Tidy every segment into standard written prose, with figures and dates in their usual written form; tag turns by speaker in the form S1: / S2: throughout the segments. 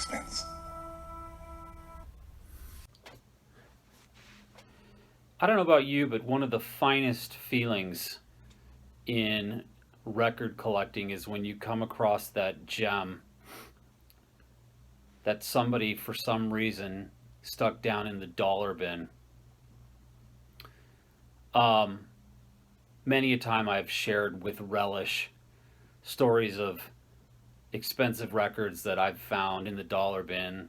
S1: expense.
S2: I don't know about you, but one of the finest feelings in record collecting is when you come across that gem that somebody for some reason stuck down in the dollar bin. Many a time I've shared with relish stories of expensive records that I've found in the dollar bin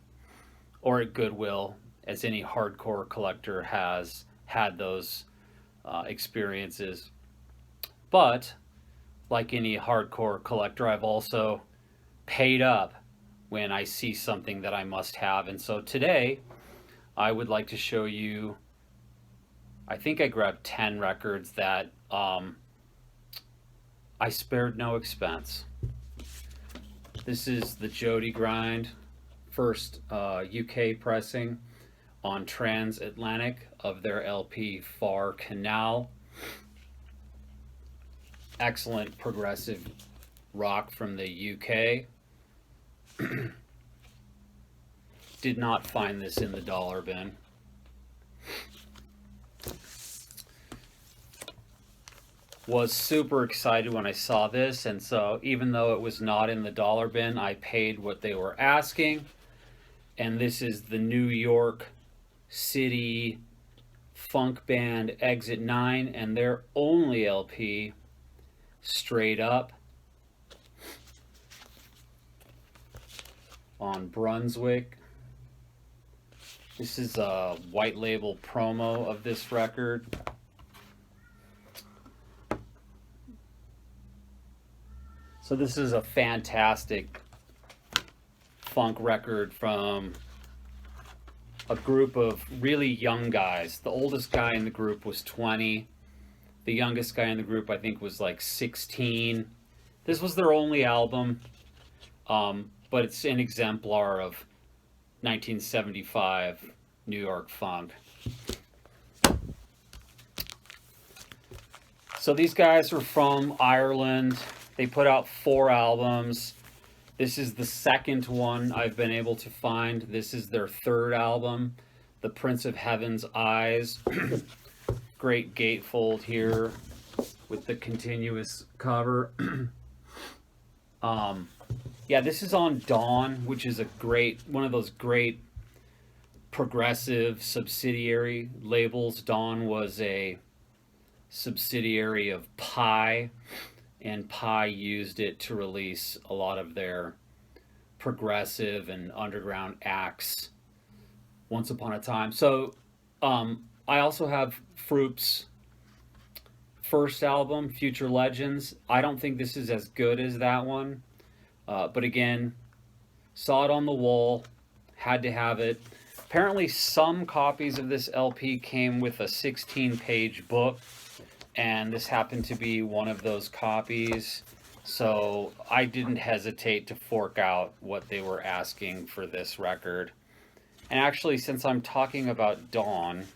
S2: or at Goodwill, as any hardcore collector has had those experiences. But like any hardcore collector, I've also paid up when I see something that I must have. And so today I would like to show you, I think I grabbed 10 records that I spared no expense. This is the Jody grind, first UK pressing on transatlantic of their LP Far Canal. Excellent progressive rock from the UK. Did not find this in the dollar bin. Was super excited when I saw this, and so even though it was not in the dollar bin, I paid what they were asking. And this is the New York City funk band Exit 9 and their only LP, Straight Up, on Brunswick. This is a white label promo of this record. So this is a fantastic funk record from a group of really young guys. The oldest guy in the group was 20. The youngest guy in the group, I think, was like 16. This was their only album, but it's an exemplar of 1975 New York funk. So these guys are from Ireland. They put out 4 albums. This is the second one I've been able to find. This is their 3rd album, The Prince of Heaven's Eyes. Great gatefold here with the continuous cover. Yeah, this is on Dawn, which is one of those great progressive subsidiary labels. Dawn was a subsidiary of Pi, and Pi used it to release a lot of their progressive and underground acts once upon a time. So I also have Froop's first album, Future Legends. I don't think this is as good as that one, but again, saw it on the wall, had to have it. Apparently some copies of this LP came with a 16-page book, and this happened to be one of those copies, so I didn't hesitate to fork out what they were asking for this record. And actually, since I'm talking about Dawn,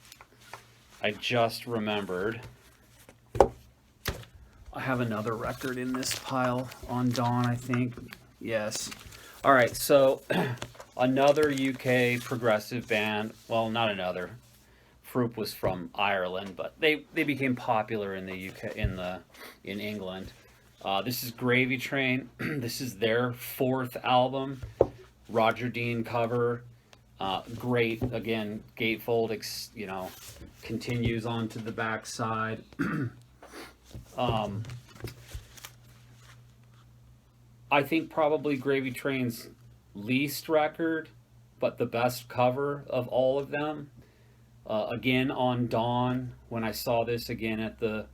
S2: I just remembered I have another record in this pile on Dawn, I think. Yes. All right, so another UK progressive band. Well, not another. Froop was from Ireland, but they became popular in the UK, in England. This is Gravy Train. This is their 4th album, Roger Dean cover. Great, again, gatefold, continues on to the back side. I think probably Gravy Train's least record, but the best cover of all of them. Again on Dawn, when I saw this again at the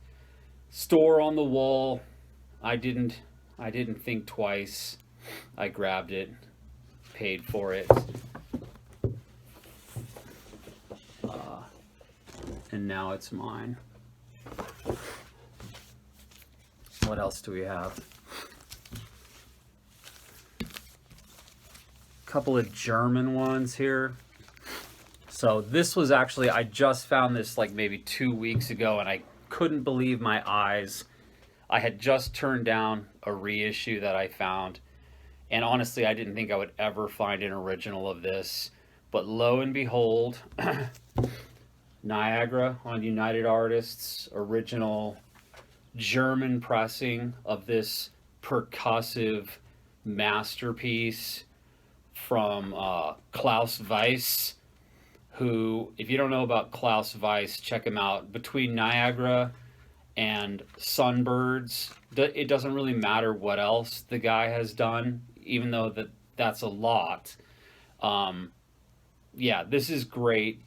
S2: store on the wall, I didn't think twice. I grabbed it, paid for it, and now it's mine. What else do we have? A couple of German ones here. So this was actually, I just found this like maybe 2 weeks ago, and I couldn't believe my eyes. I had just turned down a reissue that I found, And honestly, I didn't think I would ever find an original of this, but lo and behold, Niagara on United Artists, original German pressing of this percussive masterpiece from Klaus Weiss, who, if you don't know about Klaus Weiss, check him out. Between Niagara and Sunbirds, it doesn't really matter what else the guy has done, even though that's a lot. Yeah, this is great.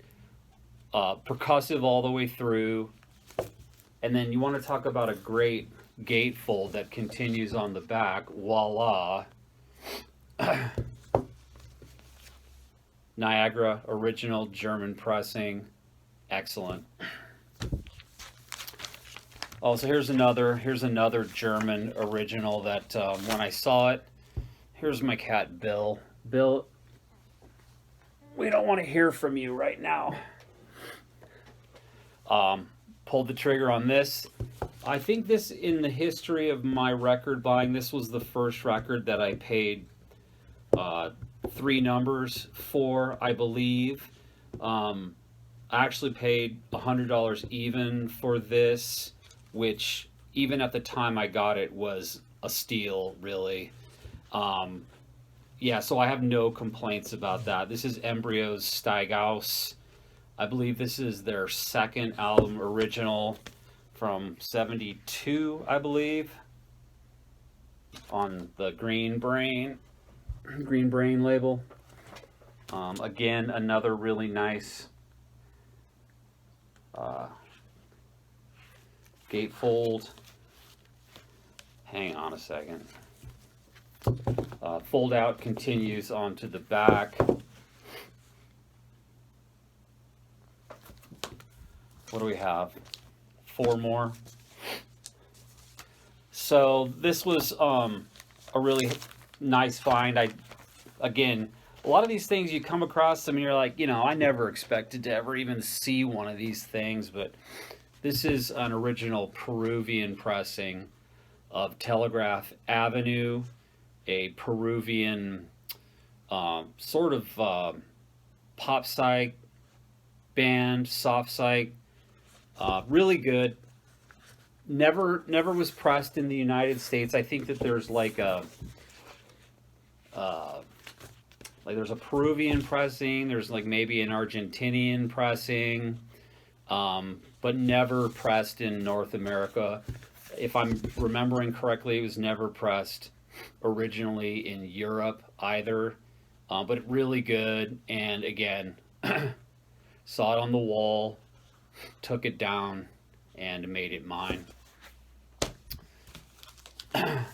S2: Percussive all the way through. And then you want to talk about a great gatefold that continues on the back. Voila. Niagara, original German pressing. Excellent. Oh, so here's another German original that when I saw it, here's my cat Bill. Bill, we don't want to hear from you right now. Pulled the trigger on this. I think this, in the history of my record buying, this was the first record that I paid 3 numbers for, I believe. I actually paid $100 even for this, which even at the time I got it was a steal, really. Yeah, so I have no complaints about that. This is Embryo's Steighaus. I believe this is their second album, original, from '72, I believe, on the Green Brain label. Again, another really nice gatefold. Hang on a second. Fold out continues onto the back. What do we have? 4 more. So this was a really nice find. Again, a lot of these things you come across them and you're like, I never expected to ever even see one of these things, but this is an original Peruvian pressing of Telegraph Avenue, a Peruvian sort of pop psych band, soft psych. Really good. Never was pressed in the United States. I think that there's like there's a Peruvian pressing, there's like maybe an Argentinian pressing, but never pressed in North America. If I'm remembering correctly, it was never pressed originally in Europe either, but really good. And again, saw it on the wall, took it down, and made it mine. I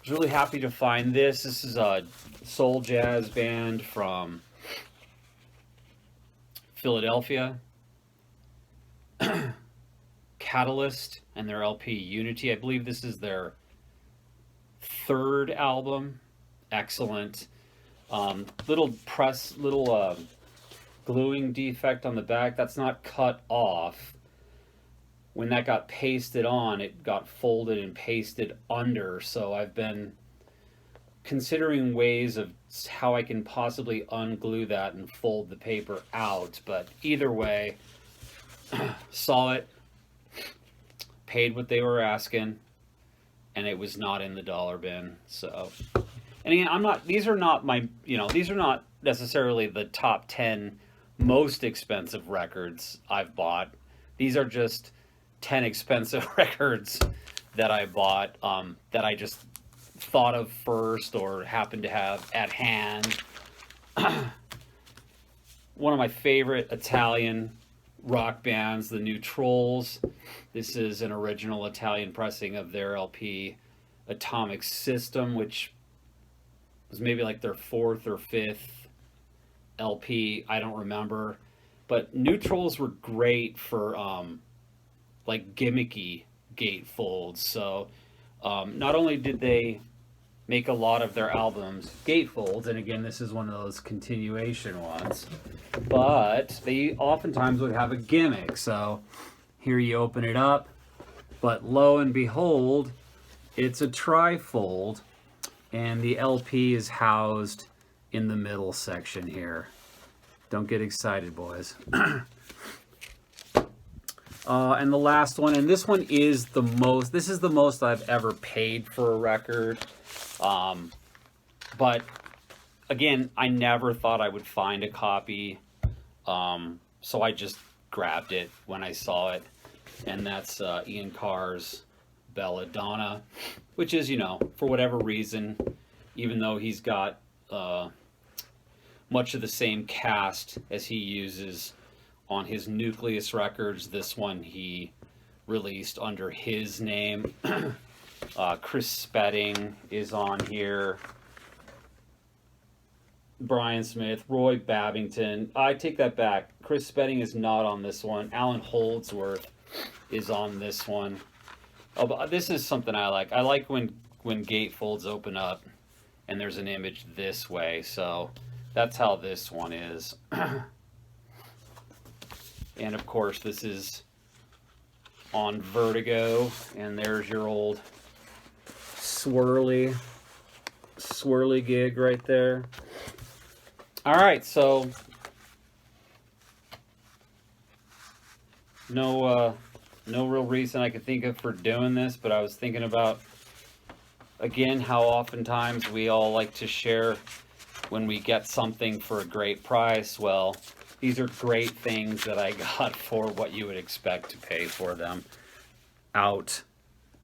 S2: was really happy to find this. This is a soul jazz band from Philadelphia. Catalyst and their LP Unity. I believe this is their 3rd album. Excellent. Little gluing defect on the back. That's not cut off. When that got pasted on, it got folded and pasted under. So I've been considering ways of how I can possibly unglue that and fold the paper out. But either way, saw it, paid what they were asking, and it was not in the dollar bin. So, and again, these are not necessarily the top 10 most expensive records I've bought. These are just 10 expensive records that I bought, that I just thought of first or happened to have at hand. One of my favorite Italian rock bands, the New Trolls. This is an original Italian pressing of their LP Atomic System, which was maybe like their 4th or 5th LP. I don't remember. But New Trolls were great for like gimmicky gatefolds. So not only did they make a lot of their albums gatefolds, and again, this is one of those continuation ones, but they oftentimes would have a gimmick. So here you open it up, but lo and behold, it's a trifold, And the LP is housed in the middle section here. Don't get excited, boys. And the last one, and this one is the most, this is the most I've ever paid for a record. But again, I never thought I would find a copy. So I just grabbed it when I saw it. And that's Ian Carr's Belladonna, which is, you know, for whatever reason, even though he's got much of the same cast as he uses on his Nucleus records, this one he released under his name. Chris Spedding is on here. Brian Smith, Roy Babington. I take that back. Chris Spedding is not on this one. Alan Holdsworth is on this one. Oh, but this is something I like. I like when gatefolds open up and there's an image this way. So that's how this one is. And of course, this is on Vertigo. And there's your old swirly gig right there. All right, so no real reason I could think of for doing this, but I was thinking about, again, how oftentimes we all like to share when we get something for a great price. Well, these are great things that I got for what you would expect to pay for them. Out.